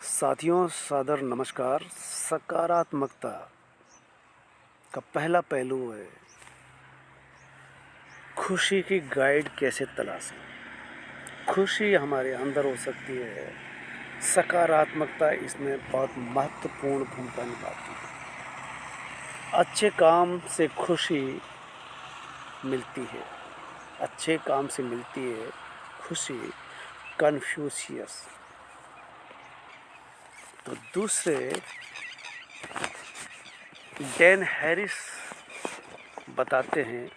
साथियों सादर नमस्कार। सकारात्मकता का पहला पहलू है खुशी की गाइड कैसे तलाशें। खुशी हमारे अंदर हो सकती है, सकारात्मकता इसमें बहुत महत्वपूर्ण भूमिका निभाती है। अच्छे काम से खुशी मिलती है, अच्छे काम से मिलती है खुशी। कन्फ्यूशियस। तो दूसरे डैन हैरिस बताते हैं,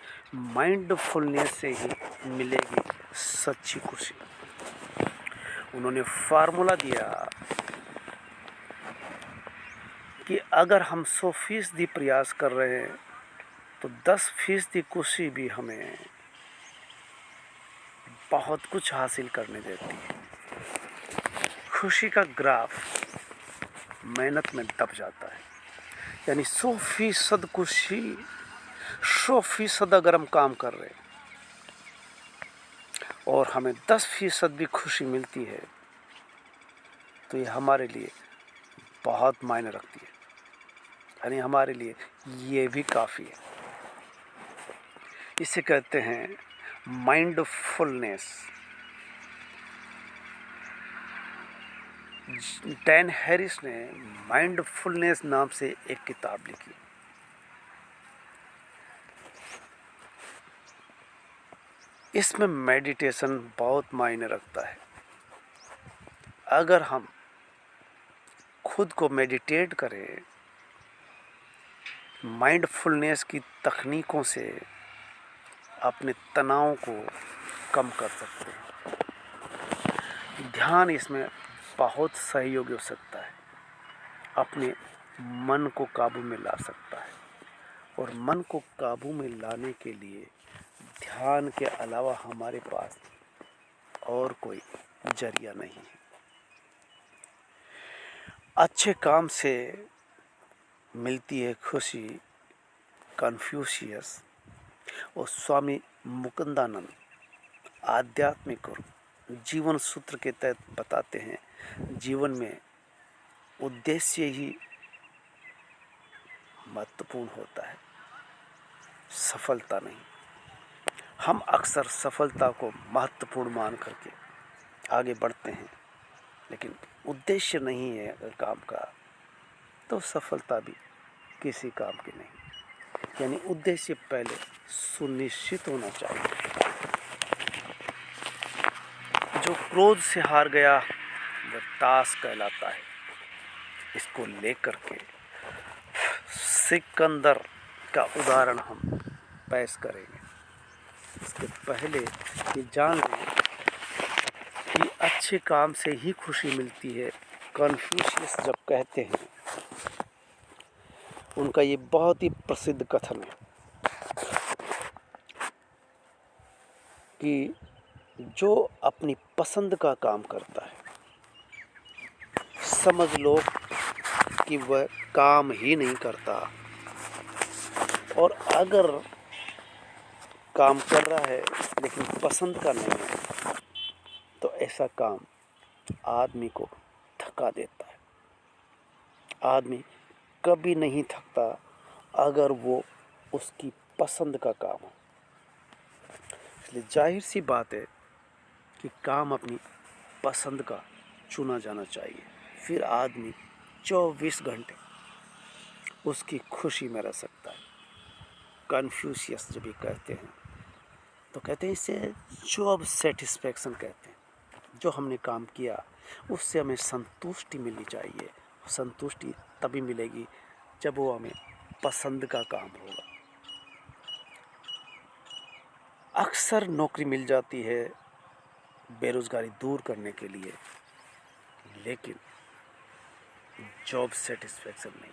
माइंडफुलनेस से ही मिलेगी सच्ची खुशी। उन्होंने फार्मूला दिया कि अगर हम 100% प्रयास कर रहे हैं तो 10% खुशी भी हमें बहुत कुछ हासिल करने देती है। खुशी का ग्राफ मेहनत में दब जाता है, यानी 100% खुशी, 100% अगर हम काम कर रहे हैं और हमें 10% भी खुशी मिलती है तो ये हमारे लिए बहुत मायने रखती है, यानी हमारे लिए ये भी काफ़ी है। इसे कहते हैं माइंडफुलनेस। डैन हैरिस ने माइंडफुलनेस नाम से एक किताब लिखी। इसमें मेडिटेशन बहुत मायने रखता है। अगर हम खुद को मेडिटेट करें, माइंडफुलनेस की तकनीकों से अपने तनाव को कम कर सकते हैं। ध्यान इसमें बहुत सहयोगी हो सकता है, अपने मन को काबू में ला सकता है। और मन को काबू में लाने के लिए ध्यान के अलावा हमारे पास और कोई जरिया नहीं है। अच्छे काम से मिलती है खुशी। कन्फ्यूशियस और स्वामी मुकुंदानंद आध्यात्मिक और जीवन सूत्र के तहत बताते हैं, जीवन में उद्देश्य ही महत्वपूर्ण होता है, सफलता नहीं। हम अक्सर सफलता को महत्वपूर्ण मान करके आगे बढ़ते हैं, लेकिन उद्देश्य नहीं है अगर काम का, तो सफलता भी किसी काम की नहीं। यानी उद्देश्य पहले सुनिश्चित होना चाहिए। जो क्रोध से हार गया वह ताश कहलाता है। इसको लेकर के सिकंदर का उदाहरण हम पेश करेंगे। इसके पहले ये जान लें कि अच्छे काम से ही खुशी मिलती है। कन्फ्यूशियस जब कहते हैं, उनका ये बहुत ही प्रसिद्ध कथन है कि जो अपनी पसंद का काम करता है, समझ लो कि वह काम ही नहीं करता। और अगर काम कर रहा है लेकिन पसंद का नहीं है, तो ऐसा काम आदमी को थका देता है। आदमी कभी नहीं थकता अगर वो उसकी पसंद का काम हो। इसलिए जाहिर सी बात है कि काम अपनी पसंद का चुना जाना चाहिए। फिर आदमी 24 घंटे उसकी खुशी में रह सकता है। कन्फ्यूशियस जब भी कहते हैं तो कहते हैं इसे जॉब सेटिस्फैक्शन कहते हैं। जो हमने काम किया उससे हमें संतुष्टि मिलनी चाहिए। संतुष्टि तभी मिलेगी जब वो हमें पसंद का काम होगा। अक्सर नौकरी मिल जाती है बेरोज़गारी दूर करने के लिए, लेकिन जॉब सेटिस्फैक्शन नहीं।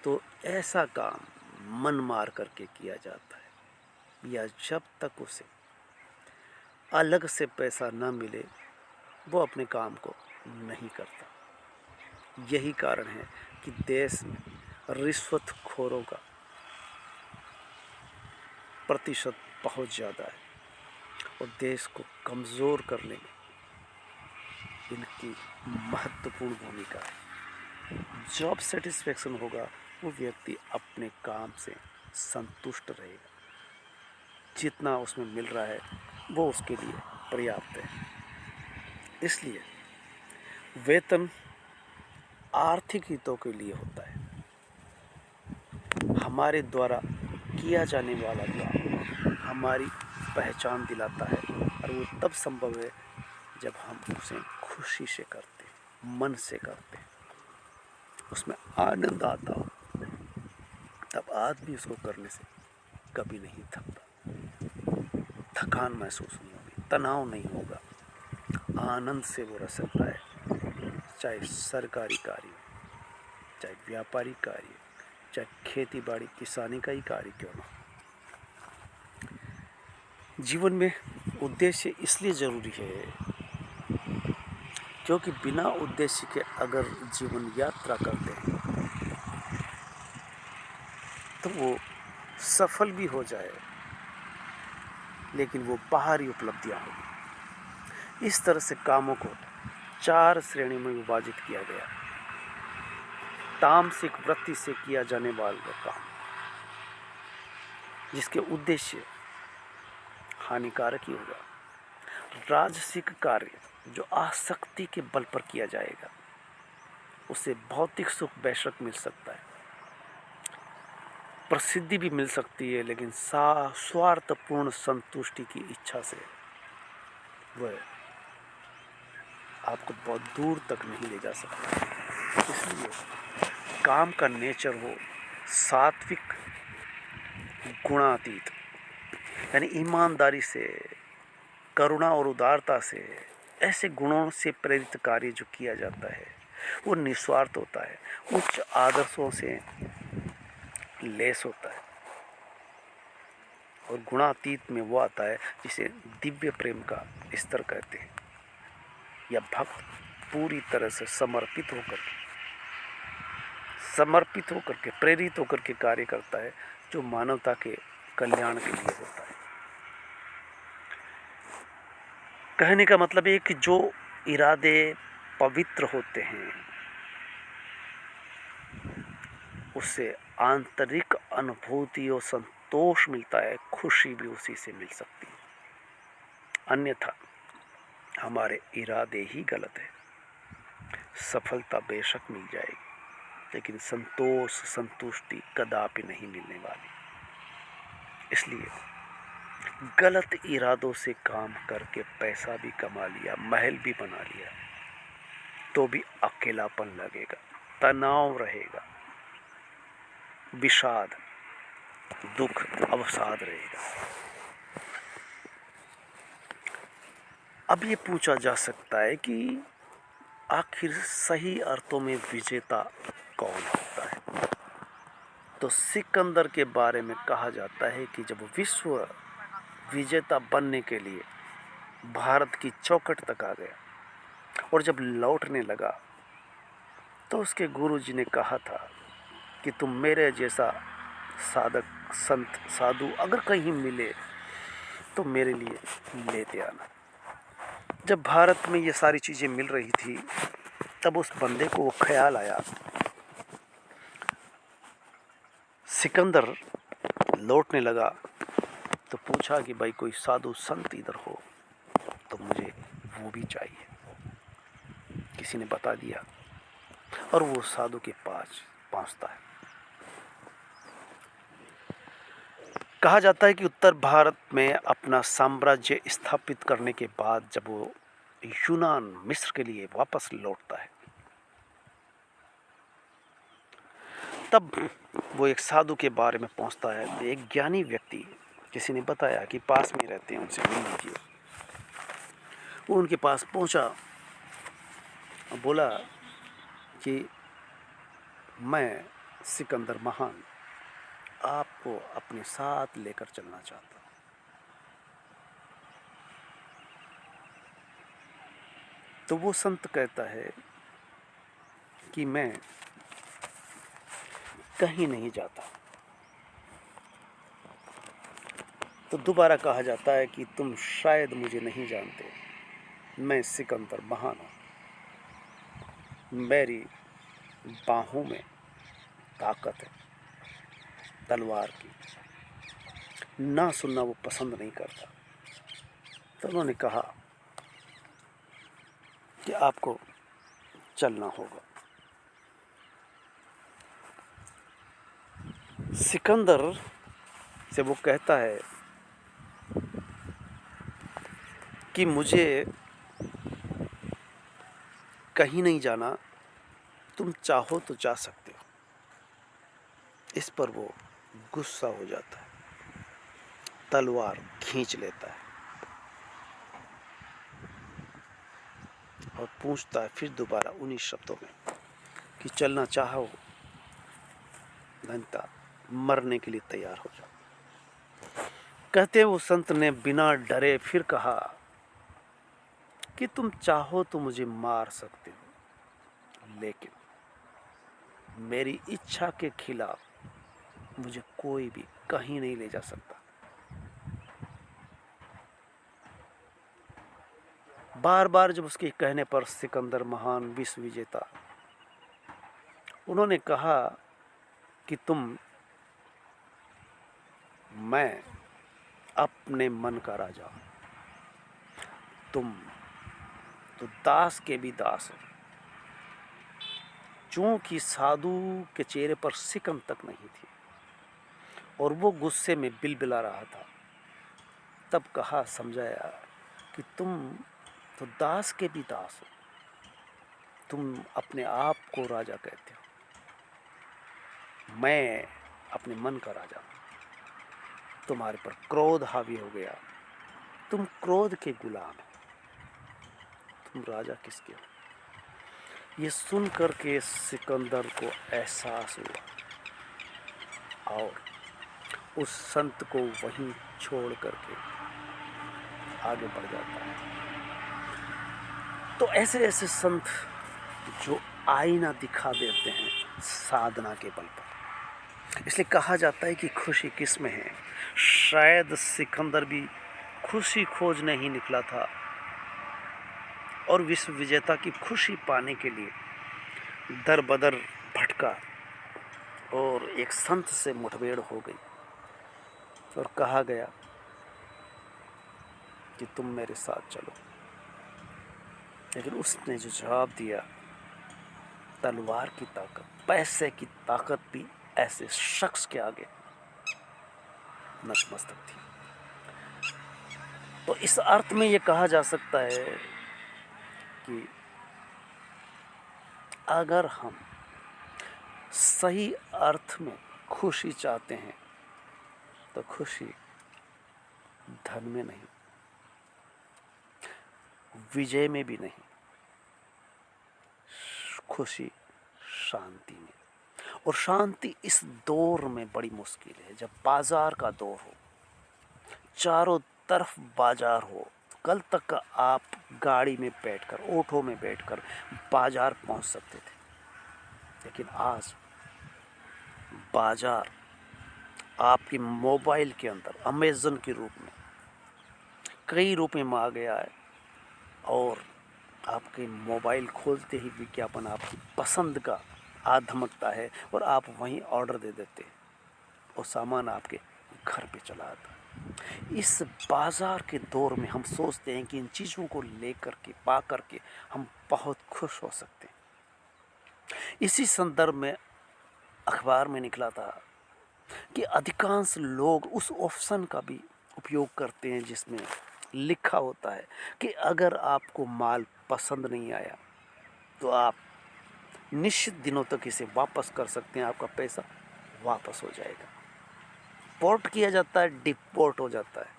तो ऐसा काम मन मार करके किया जाता है, या जब तक उसे अलग से पैसा न मिले वो अपने काम को नहीं करता। यही कारण है कि देश में रिश्वतखोरों का प्रतिशत बहुत ज़्यादा है और देश को कमज़ोर करने में इनकी महत्वपूर्ण भूमिका है। जॉब सेटिस्फेक्शन होगा, वो व्यक्ति अपने काम से संतुष्ट रहेगा, जितना उसमें मिल रहा है वो उसके लिए पर्याप्त है। इसलिए वेतन आर्थिक हितों के लिए होता है। हमारे द्वारा किया जाने वाला काम हमारी पहचान दिलाता है, और वो तब संभव है जब हम उसे खुशी से करते, मन से करते, उसमें आनंद आता हो, तब आदमी उसको करने से कभी नहीं थकता, थकान महसूस नहीं होगी, तनाव नहीं होगा, आनंद से वो रह सकता है। चाहे सरकारी कार्य, चाहे व्यापारिक कार्य, चाहे खेती बाड़ी किसानी का ही कार्य क्यों ना। जीवन में उद्देश्य इसलिए ज़रूरी है क्योंकि बिना उद्देश्य के अगर जीवन यात्रा करते हैं तो वो सफल भी हो जाए, लेकिन वो बाहरी उपलब्धियां होगी। इस तरह से कामों को 4 श्रेणी में विभाजित किया गया। तामसिक वृत्ति से किया जाने वाला काम, जिसके उद्देश्य हानिकारक ही होगा। राजसिक कार्य, जो आसक्ति के बल पर किया जाएगा, उससे भौतिक सुख बेशक मिल सकता है, प्रसिद्धि भी मिल सकती है, लेकिन स्वार्थपूर्ण संतुष्टि की इच्छा से वह आपको बहुत दूर तक नहीं ले जा सकता। इसलिए काम का नेचर हो सात्विक, गुणातीत, यानी ईमानदारी से, करुणा और उदारता से, ऐसे गुणों से प्रेरित कार्य जो किया जाता है वो निस्वार्थ होता है, उच्च आदर्शों से लेस होता है। और गुणातीत में वो आता है जिसे दिव्य प्रेम का स्तर कहते हैं, या भक्त पूरी तरह से समर्पित होकर के प्रेरित होकर के कार्य करता है, जो मानवता के कल्याण के लिए होता है। कहने का मतलब है कि जो इरादे पवित्र होते हैं उससे आंतरिक अनुभूति और संतोष मिलता है, खुशी भी उसी से मिल सकती है। अन्यथा हमारे इरादे ही गलत है। सफलता बेशक मिल जाएगी, लेकिन संतोष संतुष्टि कदापि नहीं मिलने वाली। इसलिए गलत इरादों से काम करके पैसा भी कमा लिया, महल भी बना लिया, तो भी अकेलापन लगेगा, तनाव रहेगा, विषाद, दुख, अवसाद रहेगा। अब ये पूछा जा सकता है कि आखिर सही अर्थों में विजेता कौन होता है। तो सिकंदर के बारे में कहा जाता है कि जब विश्व विजेता बनने के लिए भारत की चौखट तक आ गया और जब लौटने लगा तो उसके गुरुजी ने कहा था कि तुम मेरे जैसा साधक, संत, साधु अगर कहीं मिले तो मेरे लिए लेते आना। जब भारत में ये सारी चीज़ें मिल रही थी तब उस बंदे को वो ख्याल आया, सिकंदर लौटने लगा तो पूछा कि भाई कोई साधु संत इधर हो तो मुझे वो भी चाहिए। किसी ने बता दिया और वो साधु के पास पहुंचता है। कहा जाता है कि उत्तर भारत में अपना साम्राज्य स्थापित करने के बाद जब वो यूनान, मिस्र के लिए वापस लौटता है तब वो एक साधु के बारे में पहुंचता है। तो एक ज्ञानी व्यक्ति, किसी ने बताया कि पास में रहते हैं, उनसे मिल लीजिए। वो उनके पास पहुंचा और बोला कि मैं सिकंदर महान आपको अपने साथ लेकर चलना चाहता हूं। तो वो संत कहता है कि मैं कहीं नहीं जाता। तो दोबारा कहा जाता है कि तुम शायद मुझे नहीं जानते, मैं सिकंदर महान हूं। मेरी बाहों में ताकत है तलवार की, ना सुनना वो पसंद नहीं करता। तो उन्होंने कहा कि आपको चलना होगा। सिकंदर से वो कहता है कि मुझे कहीं नहीं जाना, तुम चाहो तो जा सकते हो। इस पर वो गुस्सा हो जाता है, तलवार खींच लेता है और पूछता है फिर दोबारा उन्हीं शब्दों में कि चलना चाहो घंटा, मरने के लिए तैयार हो जाओ। कहते वो संत ने बिना डरे फिर कहा कि तुम चाहो तो मुझे मार सकते हो, लेकिन मेरी इच्छा के खिलाफ मुझे कोई भी कहीं नहीं ले जा सकता। बार बार जब उसके कहने पर सिकंदर महान विश्व विजेता, उन्होंने कहा कि मैं अपने मन का राजा, तुम तो दास के भी दास हो। चूंकि साधु के चेहरे पर सिकन तक नहीं थी और वो गुस्से में बिलबिला रहा था, तब कहा, समझाया कि तुम तो दास के भी दास हो, तुम अपने आप को राजा कहते हो, मैं अपने मन का राजा हूं। तुम्हारे पर क्रोध हावी हो गया, तुम क्रोध के गुलाम हो, तुम राजा किसके हो। ये सुन करके सिकंदर को एहसास हुआ और उस संत को वहीं छोड़ करके आगे बढ़ जाता है। तो ऐसे ऐसे संत जो आईना दिखा देते हैं साधना के बल पर। इसलिए कहा जाता है कि खुशी किस में है। शायद सिकंदर भी खुशी खोजने ही निकला था और विश्व विजेता की खुशी पाने के लिए दर बदर भटका और एक संत से मुठभेड़ हो गई और कहा गया कि तुम मेरे साथ चलो। लेकिन उसने जो जवाब दिया, तलवार की ताकत, पैसे की ताकत भी ऐसे शख्स के आगे नतमस्तक थी। तो इस अर्थ में यह कहा जा सकता है कि अगर हम सही अर्थ में खुशी चाहते हैं तो खुशी धन में नहीं, विजय में भी नहीं, खुशी शांति में। और शांति इस दौर में बड़ी मुश्किल है, जब बाजार का दौर हो, चारों तरफ बाजार हो। कल तक आप गाड़ी में बैठकर, ऑटो में बैठकर बाजार पहुंच सकते थे, लेकिन आज बाजार आपके मोबाइल के अंदर अमेज़न के रूप में कई रुपए में आ गया है और आपके मोबाइल खोलते ही विज्ञापन आपकी पसंद का आ धमकता है और आप वहीं ऑर्डर दे देते हैं और सामान आपके घर पे चला आता है। इस बाजार के दौर में हम सोचते हैं कि इन चीज़ों को लेकर के, पा करके हम बहुत खुश हो सकते हैं। इसी संदर्भ में अखबार में निकला था कि अधिकांश लोग उस ऑप्शन का भी उपयोग करते हैं जिसमें लिखा होता है कि अगर आपको माल पसंद नहीं आया तो आप निश्चित दिनों तक इसे वापस कर सकते हैं, आपका पैसा वापस हो जाएगा। पोर्ट किया जाता है, डिपोर्ट हो जाता है।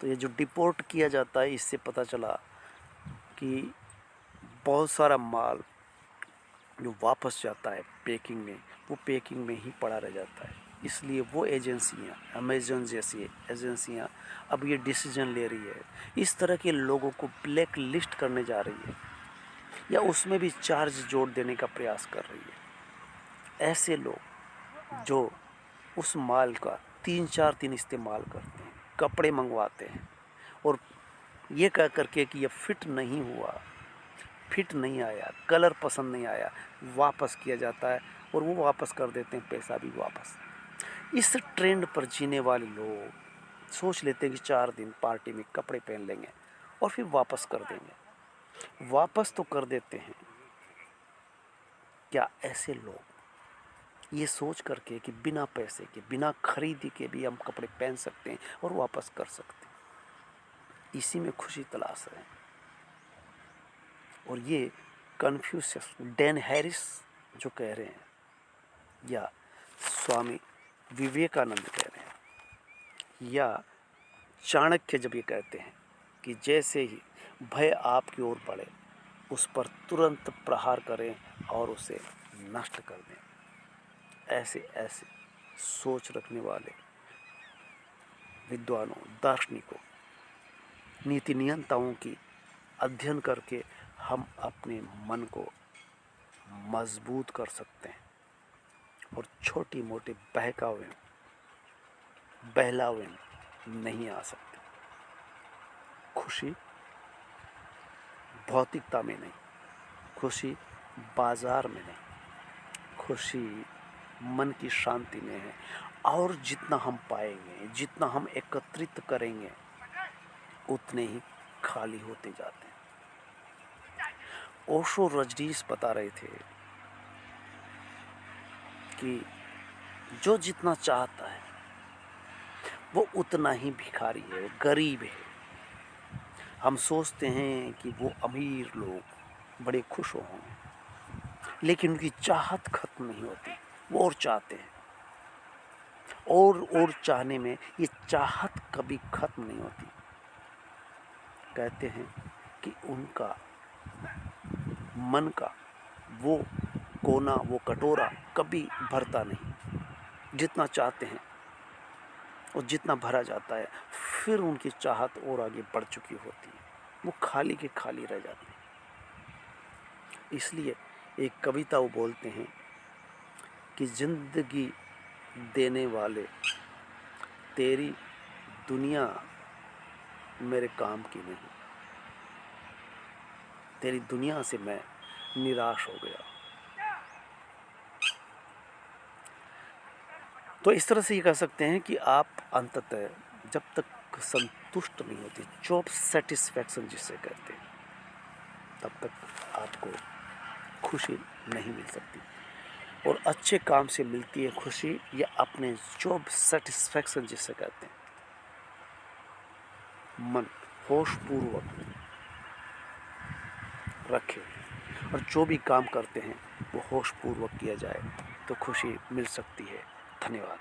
तो ये जो डिपोर्ट किया जाता है, इससे पता चला कि बहुत सारा माल जो वापस जाता है पैकिंग में, वो पैकिंग में ही पड़ा रह जाता है। इसलिए वो एजेंसियां, अमेज़न जैसी एजेंसियां अब ये डिसीजन ले रही है, इस तरह के लोगों को ब्लैक लिस्ट करने जा रही है या उसमें भी चार्ज जोड़ देने का प्रयास कर रही है। ऐसे लोग जो उस माल का 3-4 दिन इस्तेमाल करते हैं, कपड़े मंगवाते हैं और ये कह करके कि ये फिट नहीं हुआ, फिट नहीं आया, कलर पसंद नहीं आया, वापस किया जाता है और वो वापस कर देते हैं, पैसा भी वापस। इस ट्रेंड पर जीने वाले लोग सोच लेते हैं कि 4 दिन पार्टी में कपड़े पहन लेंगे और फिर वापस कर देंगे। वापस तो कर देते हैं। क्या ऐसे लोग ये सोच करके कि बिना पैसे के, बिना खरीदी के भी हम कपड़े पहन सकते हैं और वापस कर सकते हैं, इसी में खुशी तलाश रहे हैं। और ये कन्फ्यूशियस, डैन हैरिस जो कह रहे हैं या स्वामी विवेकानंद कह रहे हैं या चाणक्य जब ये कहते हैं कि जैसे ही भय आपकी ओर बढ़े उस पर तुरंत प्रहार करें और उसे नष्ट कर दें। ऐसे ऐसे सोच रखने वाले विद्वानों, दार्शनिकों, नीति नियंताओं की अध्ययन करके हम अपने मन को मजबूत कर सकते हैं और छोटी मोटी बहकावे, बहलावे नहीं आ सकते। खुशी भौतिकता में नहीं, खुशी बाजार में नहीं, खुशी मन की शांति में है। और जितना हम पाएंगे, जितना हम एकत्रित करेंगे, उतने ही खाली होते जाते हैं। ओशो रजनीश बता रहे थे कि जो जितना चाहता है वो उतना ही भिखारी है, गरीब है। हम सोचते हैं कि वो अमीर लोग बड़े खुश हों, लेकिन उनकी चाहत खत्म नहीं होती, वो और चाहते हैं और चाहने में ये चाहत कभी खत्म नहीं होती। कहते हैं कि उनका मन का वो कोना, वो कटोरा कभी भरता नहीं। जितना चाहते हैं और जितना भरा जाता है, फिर उनकी चाहत और आगे बढ़ चुकी होती है, वो खाली के खाली रह जाते हैं। इसलिए एक कविता वो बोलते हैं कि जिंदगी देने वाले, तेरी दुनिया मेरे काम की नहीं, तेरी दुनिया से मैं निराश हो गया। तो इस तरह से ये कह सकते हैं कि आप अंततः जब तक संतुष्ट नहीं होते, जॉब सेटिस्फैक्शन जिसे कहते हैं, तब तक आपको खुशी नहीं मिल सकती। और अच्छे काम से मिलती है खुशी, या अपने जॉब सेटिस्फैक्शन जिसे कहते हैं। मन होशपूर्वक रखें और जो भी काम करते हैं वो होशपूर्वक किया जाए तो खुशी मिल सकती है। धन्यवाद।